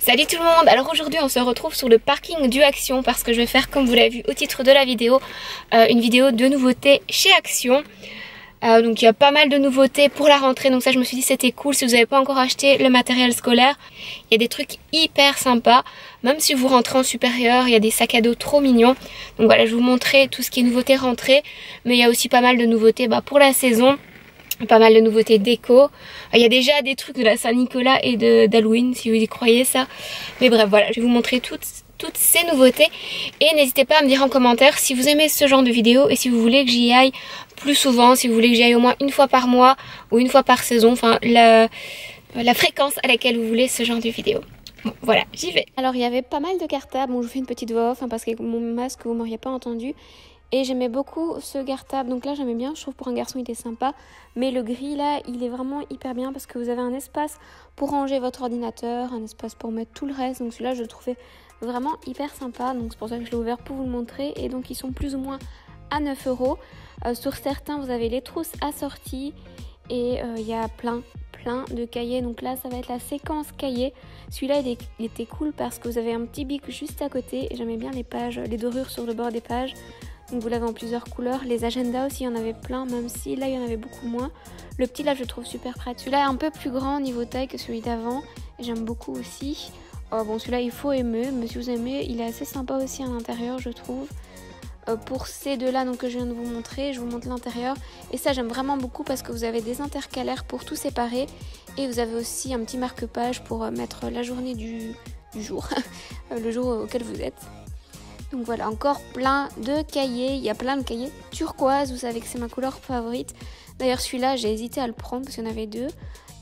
Salut tout le monde. Alors aujourd'hui on se retrouve sur le parking du Action parce que je vais faire, comme vous l'avez vu au titre de la vidéo, une vidéo de nouveautés chez Action. Donc il y a pas mal de nouveautés pour la rentrée, donc ça je me suis dit c'était cool. Si vous n'avez pas encore acheté le matériel scolaire, il y a des trucs hyper sympas. Même si vous rentrez en supérieur, il y a des sacs à dos trop mignons. Donc voilà, je vais vous montrer tout ce qui est nouveauté rentrée, mais il y a aussi pas mal de nouveautés pour la saison. Pas mal de nouveautés déco. Il y a déjà des trucs de la Saint-Nicolas et d'Halloween si vous y croyez ça. Mais bref voilà, je vais vous montrer toutes ces nouveautés. Et n'hésitez pas à me dire en commentaire si vous aimez ce genre de vidéo et si vous voulez que j'y aille plus souvent, si vous voulez que j'y aille au moins une fois par mois ou une fois par saison. Enfin la fréquence à laquelle vous voulez ce genre de vidéo. Bon, voilà, j'y vais. Alors il y avait pas mal de cartables. Bon, je vous fais une petite voix off parce qu'avec mon masque vous m'auriez pas entendu. Et j'aimais beaucoup ce cartable, donc là j'aimais bien, je trouve pour un garçon il est sympa. Mais le gris là, il est vraiment hyper bien parce que vous avez un espace pour ranger votre ordinateur, un espace pour mettre tout le reste. Donc celui-là je le trouvais vraiment hyper sympa, donc c'est pour ça que je l'ai ouvert pour vous le montrer. Et donc ils sont plus ou moins à 9 €. Sur certains vous avez les trousses assorties et il y a plein de cahiers. Donc là ça va être la séquence cahier. Celui-là il était cool parce que vous avez un petit bic juste à côté. J'aimais bien les pages, les dorures sur le bord des pages. Donc vous l'avez en plusieurs couleurs. Les agendas aussi, il y en avait plein, même si là il y en avait beaucoup moins. Le petit là je le trouve super pratique. Celui-là est un peu plus grand au niveau taille que celui d'avant. J'aime beaucoup aussi. Bon celui-là il faut aimer, mais si vous aimez, il est assez sympa aussi à l'intérieur je trouve. Pour ces deux là donc, que je viens de vous montrer, je vous montre l'intérieur. Et ça j'aime vraiment beaucoup parce que vous avez des intercalaires pour tout séparer. Et vous avez aussi un petit marque-page pour mettre la journée du jour, le jour auquel vous êtes. Donc voilà, encore plein de cahiers. Il y a plein de cahiers turquoise, vous savez que c'est ma couleur favorite. D'ailleurs celui-là j'ai hésité à le prendre parce qu'il y en avait deux.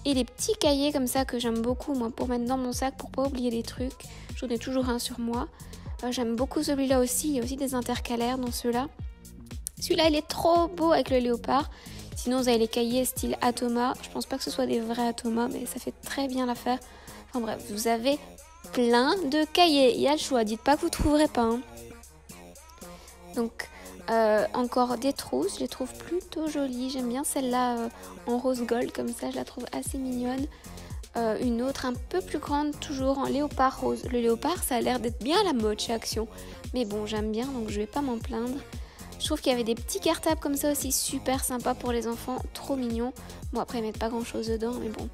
Et les petits cahiers comme ça que j'aime beaucoup moi pour mettre dans mon sac pour pas oublier des trucs. J'en ai toujours un sur moi. J'aime beaucoup celui-là aussi, il y a aussi des intercalaires dans ceux-là. Celui-là il est trop beau avec le léopard. Sinon vous avez les cahiers style Atoma. Je pense pas que ce soit des vrais Atoma mais ça fait très bien l'affaire. Enfin bref, vous avez plein de cahiers, il y a le choix, dites pas que vous trouverez pas hein. Donc encore des trousses, je les trouve plutôt jolies, j'aime bien celle-là en rose gold comme ça, je la trouve assez mignonne. Une autre un peu plus grande, toujours en léopard rose. Le léopard ça a l'air d'être bien à la mode chez Action, mais bon j'aime bien donc je vais pas m'en plaindre. Je trouve qu'il y avait des petits cartables comme ça aussi super sympas pour les enfants, trop mignons. Bon après ils mettent pas grand chose dedans mais bon.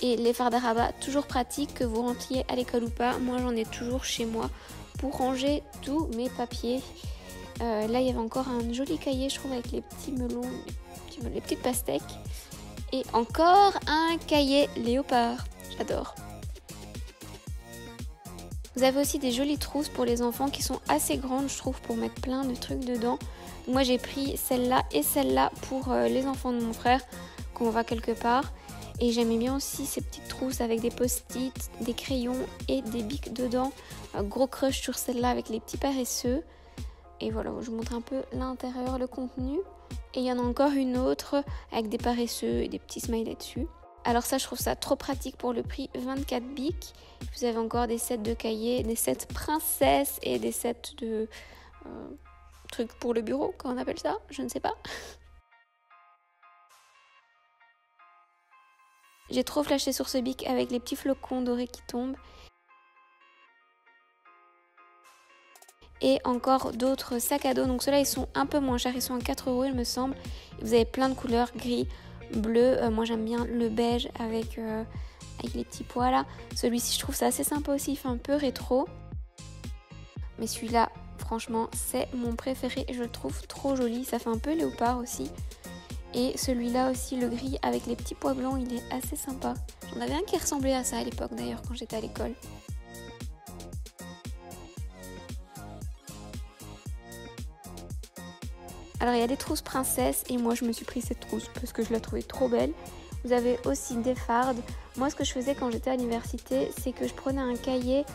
Et les fards à rabat, toujours pratiques que vous rentriez à l'école ou pas, moi j'en ai toujours chez moi pour ranger tous mes papiers. Là il y avait encore un joli cahier je trouve avec les petits melons, les petites pastèques. Et encore un cahier léopard, j'adore. Vous avez aussi des jolies trousses pour les enfants qui sont assez grandes je trouve pour mettre plein de trucs dedans. Moi j'ai pris celle-là et celle-là pour les enfants de mon frère quand on va quelque part. Et j'aimais bien aussi ces petites trousses avec des post-it, des crayons et des bics dedans. Un gros crush sur celle-là avec les petits paresseux. Et voilà, je vous montre un peu l'intérieur, le contenu. Et il y en a encore une autre avec des paresseux et des petits smileys dessus. Alors ça, je trouve ça trop pratique pour le prix 24 bics. Vous avez encore des sets de cahiers, des sets princesses et des sets de trucs pour le bureau, comment on appelle ça, je ne sais pas. J'ai trop flashé sur ce bic avec les petits flocons dorés qui tombent. Et encore d'autres sacs à dos. Donc ceux-là, ils sont un peu moins chers. Ils sont à 4 € il me semble. Et vous avez plein de couleurs, gris, bleu. Moi, j'aime bien le beige avec les petits pois là. Celui-ci, je trouve ça assez sympa aussi. Il fait un peu rétro. Mais celui-là, franchement, c'est mon préféré. Je le trouve trop joli. Ça fait un peu léopard aussi. Et celui-là aussi, le gris avec les petits pois blancs, il est assez sympa. J'en avais un qui ressemblait à ça à l'époque d'ailleurs quand j'étais à l'école. Alors il y a des trousses princesses et moi je me suis pris cette trousse parce que je la trouvais trop belle. Vous avez aussi des fardes. Moi ce que je faisais quand j'étais à l'université, c'est que je prenais un cahier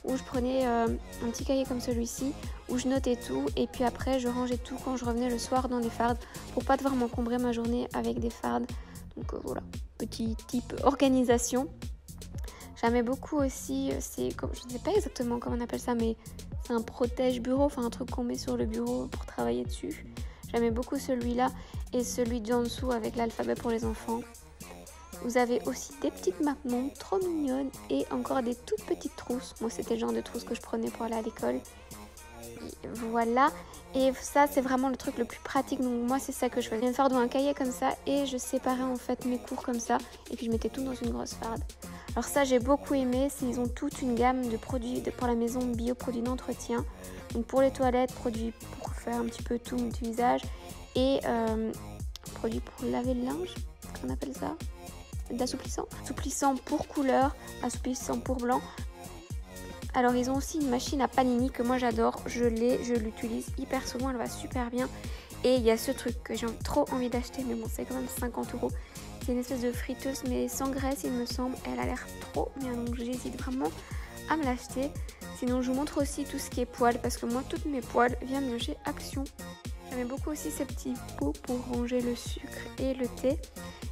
où je prenais un petit cahier comme celui-ci où je notais tout et puis après je rangeais tout quand je revenais le soir dans des fardes pour pas devoir m'encombrer ma journée avec des fardes. Donc voilà, petit type organisation. J'aimais beaucoup aussi, je ne sais pas exactement comment on appelle ça, mais c'est un protège bureau, enfin un truc qu'on met sur le bureau pour travailler dessus. J'aimais beaucoup celui-là et celui d'en dessous avec l'alphabet pour les enfants. Vous avez aussi des petites magnons trop mignonnes et encore des toutes petites trousses. Moi c'était le genre de trousses que je prenais pour aller à l'école. Voilà, et ça c'est vraiment le truc le plus pratique, donc moi c'est ça que je faisais. Je viens de faire un cahier comme ça et je séparais en fait mes cours comme ça et puis je mettais tout dans une grosse farde. Alors ça j'ai beaucoup aimé, ils ont toute une gamme de produits pour la maison, bio, produits d'entretien, donc pour les toilettes, produits pour faire un petit peu tout multi-usage et produits pour laver le linge, qu'on appelle ça, d'assouplissant, assouplissant pour couleur, assouplissant pour blanc. Alors ils ont aussi une machine à panini que moi j'adore, je l'utilise hyper souvent, elle va super bien. Et il y a ce truc que j'ai trop envie d'acheter, mais bon c'est quand même 50 €. C'est une espèce de friteuse mais sans graisse il me semble, elle a l'air trop bien, donc j'hésite vraiment à me l'acheter. Sinon je vous montre aussi tout ce qui est poêle, parce que moi toutes mes poêles viennent de chez Action. J'aimais beaucoup aussi ces petits pots pour ranger le sucre et le thé.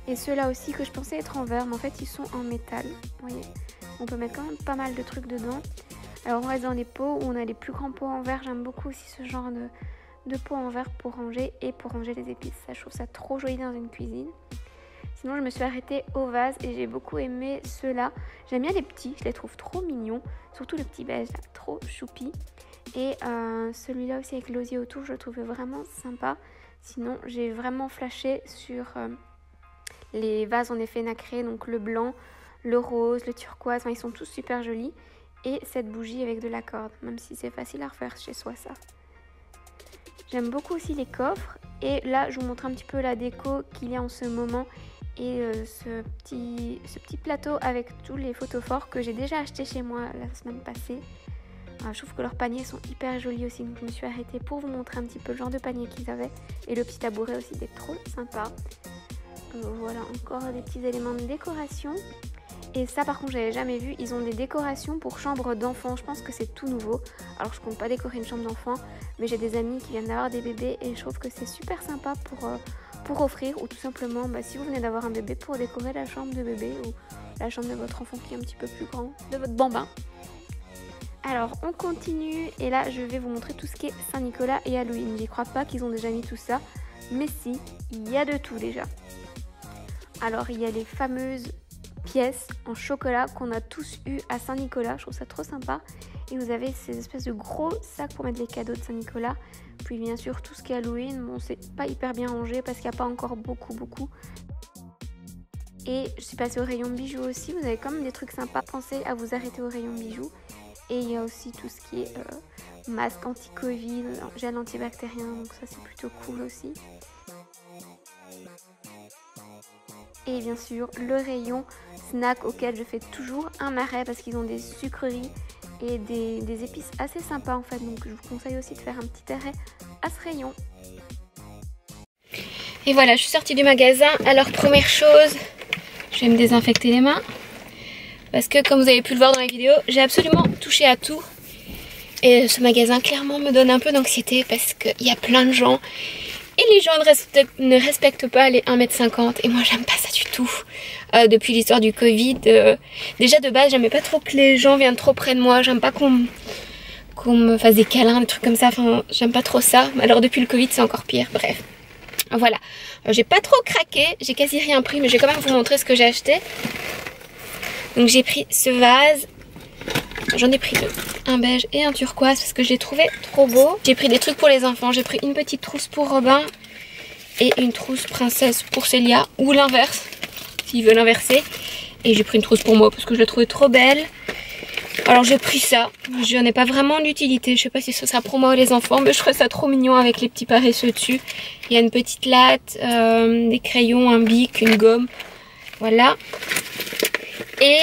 Et ceux-là aussi que je pensais être en verre, mais en fait ils sont en métal, vous voyez. On peut mettre quand même pas mal de trucs dedans. Alors on reste dans les pots où on a les plus grands pots en verre. J'aime beaucoup aussi ce genre de pots en verre pour ranger et pour ranger les épices. Ça, je trouve ça trop joli dans une cuisine. Sinon je me suis arrêtée au vase et j'ai beaucoup aimé ceux-là. J'aime bien les petits, je les trouve trop mignons. Surtout le petit beige, là, trop choupi. Et celui-là aussi avec l'osier autour, je le trouvais vraiment sympa. Sinon j'ai vraiment flashé sur les vases en effet nacré, donc le blanc, le rose, le turquoise, enfin, ils sont tous super jolis. Et cette bougie avec de la corde, même si c'est facile à refaire chez soi ça. J'aime beaucoup aussi les coffres. Et là, je vous montre un petit peu la déco qu'il y a en ce moment. Et ce petit plateau avec tous les photos forts que j'ai déjà acheté chez moi la semaine passée. Alors, je trouve que leurs paniers sont hyper jolis aussi. Donc je me suis arrêtée pour vous montrer un petit peu le genre de panier qu'ils avaient. Et le petit tabouret aussi, il est trop sympa. Voilà, encore des petits éléments de décoration. Et ça par contre j'avais jamais vu, ils ont des décorations pour chambre d'enfants, je pense que c'est tout nouveau. Alors je compte pas décorer une chambre d'enfant, mais j'ai des amis qui viennent d'avoir des bébés et je trouve que c'est super sympa pour offrir, ou tout simplement si vous venez d'avoir un bébé, pour décorer la chambre de bébé ou la chambre de votre enfant qui est un petit peu plus grand, de votre bambin. Alors on continue et là je vais vous montrer tout ce qui est Saint-Nicolas et Halloween. J'y crois pas qu'ils ont déjà mis tout ça, mais si, il y a de tout déjà. Alors il y a les fameuses pièces en chocolat qu'on a tous eu à Saint-Nicolas, je trouve ça trop sympa. Et vous avez ces espèces de gros sacs pour mettre les cadeaux de Saint-Nicolas. Puis bien sûr tout ce qui est Halloween, bon c'est pas hyper bien rangé parce qu'il n'y a pas encore beaucoup. Et je suis passée au rayon bijoux aussi, vous avez quand même des trucs sympas, pensez à vous arrêter au rayon bijoux. Et il y a aussi tout ce qui est masque anti-Covid, gel antibactérien, donc ça c'est plutôt cool aussi. Et bien sûr le rayon snack auquel je fais toujours un arrêt parce qu'ils ont des sucreries et des épices assez sympas en fait, donc je vous conseille aussi de faire un petit arrêt à ce rayon. Et voilà, je suis sortie du magasin. Alors première chose, je vais me désinfecter les mains parce que comme vous avez pu le voir dans la vidéo, j'ai absolument touché à tout. Et ce magasin clairement me donne un peu d'anxiété parce qu'il y a plein de gens. Et les gens ne respectent pas les 1,50 m et moi j'aime pas ça du tout. Depuis l'histoire du Covid, déjà de base j'aimais pas trop que les gens viennent trop près de moi. J'aime pas qu'on me fasse des câlins, des trucs comme ça, enfin j'aime pas trop ça. Alors depuis le Covid c'est encore pire, bref. Voilà, j'ai pas trop craqué, j'ai quasi rien pris mais je vais quand même vous montrer ce que j'ai acheté. Donc j'ai pris ce vase. J'en ai pris deux, un beige et un turquoise parce que je l'ai trouvé trop beau. J'ai pris des trucs pour les enfants, j'ai pris une petite trousse pour Robin et une trousse princesse pour Célia, ou l'inverse, s'il veut l'inverser. Et j'ai pris une trousse pour moi parce que je la trouvais trop belle. Alors j'ai pris ça, je n'en ai pas vraiment d'utilité, je sais pas si ce sera pour moi ou les enfants, mais je trouve ça trop mignon avec les petits paresseux dessus. Il y a une petite latte, des crayons, un bic, une gomme, voilà. Et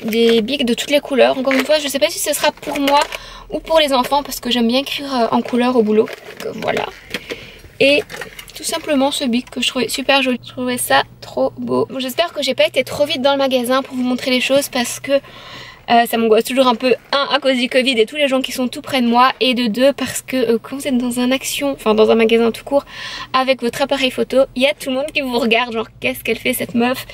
des bics de toutes les couleurs. Encore une fois, je ne sais pas si ce sera pour moi ou pour les enfants parce que j'aime bien écrire en couleur au boulot. Donc, voilà. Et tout simplement ce bic que je trouvais super joli. Je trouvais ça trop beau. Bon, j'espère que j'ai pas été trop vite dans le magasin pour vous montrer les choses parce que ça m'angoisse toujours un peu. Un, à cause du Covid et tous les gens qui sont tout près de moi. Et de deux, parce que quand vous êtes dans dans un magasin tout court avec votre appareil photo, il y a tout le monde qui vous regarde. Genre, qu'est-ce qu'elle fait cette meuf?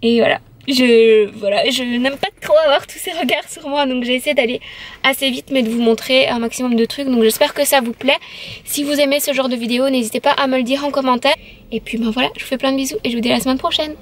Et voilà. Je n'aime pas trop avoir tous ces regards sur moi, donc j'ai essayé d'aller assez vite mais de vous montrer un maximum de trucs, donc j'espère que ça vous plaît. Si vous aimez ce genre de vidéo, n'hésitez pas à me le dire en commentaire. Et puis ben voilà, je vous fais plein de bisous et je vous dis à la semaine prochaine.